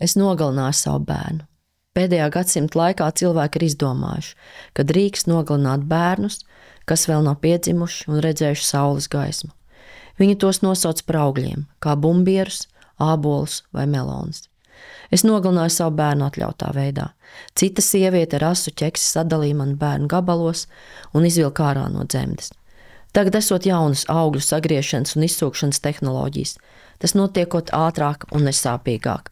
Es nogalināju savu bērnu. Pēdējā gadsimta laikā cilvēki ir izdomājuši, ka drīkst nogalināt bērnus, kas vēl nav piedzimuši un redzējuši saules gaismu. Viņi tos nosauc par augļiem, kā bumbierus, ābolus vai melonus. Es nogalināju savu bērnu atļautā veidā. Cita sieviete ar asu ķeksi sadalīja manu bērnu gabalos un izvilka ārā no dzemdes. Tagad esot jaunas augļu sagriešanas un izsūkšanas tehnoloģijas, tas notiekot ātrāk un nesāpīgāk.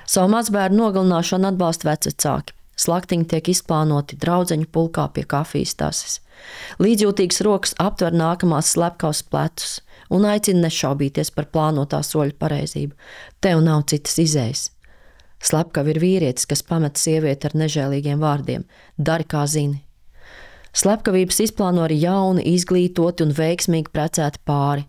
Savu mazbērnu nogalināšanu atbalsta vecvecāki. Slaktiņi tiek izplānoti draudzeņu pulkā pie kafijas tases. Līdzjūtīgas rokas aptver nākamās slepkavas plecus un aicina nešaubīties par plānotā soļa pareizību. Tev nav citas izējas. Slepkava ir vīrietis, kas pamet sievieti ar nežēlīgiem vārdiem. Dari, kā zini. Slepkavības izplāno arī jauni, izglītoti un veiksmīgi precēti pāri.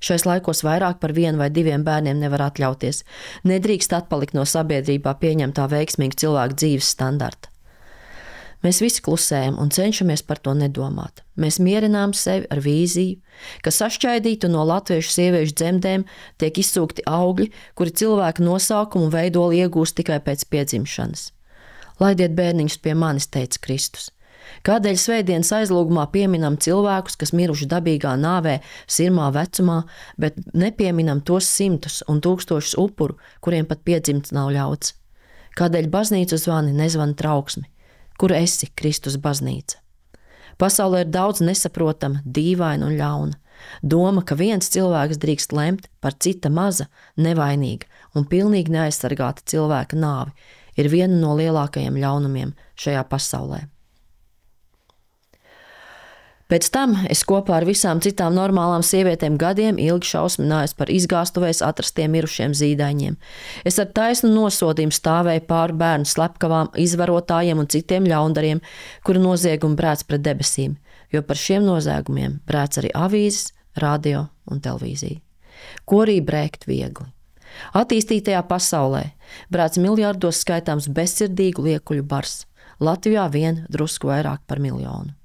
Šais laikos vairāk par 1 vai 2 bērniem nevar atļauties. Nedrīkst atpalikt no sabiedrībā pieņemtā veiksmīga cilvēka dzīves standarta. Mēs visi klusējam un cenšamies par to nedomāt. Mēs mierinām sevi ar vīziju, ka sašķaidītu no latviešu sieviešu dzemdēm tiek izsūkti augļi, kuri cilvēka nosaukumu un veidoli iegūst tikai pēc piedzimšanas. Laidiet bērniņus pie manis, teica Kristus. Kādēļ svētdienas aizlūgumā pieminam cilvēkus, kas miruši dabīgā nāvē, sirmā vecumā, bet nepieminam tos 100 un 1000 upuru, kuriem pat piedzimt nav ļauts? Kādēļ baznīcu zvani nezvana trauksmi? Kur esi, Kristus baznīca? Pasaulē ir daudz nesaprotama, dīvaina un ļauna. Doma, ka viens cilvēks drīkst lemt par cita maza, nevainīga un pilnīgi neaizsargāta cilvēka nāvi, ir viena no lielākajiem ļaunumiem šajā pasaulē. Pēc tam es kopā ar visām citām normālām sievietēm gadiem ilgi šausminājos par izgāstuvēs atrastiem mirušiem zīdaiņiem. Es ar taisnu nosodījumu stāvēju pāri bērnu slepkavām, izvarotājiem un citiem ļaundariem, kuru noziegumu brēc pret debesīm, jo par šiem noziegumiem brēc arī avīzes, radio un televīzija. Ko arī brēkt viegli. Attīstītajā pasaulē brēc miljardos skaitāms bezsirdīgu liekuļu bars. Latvijā vien drusku vairāk par 1 miljonu.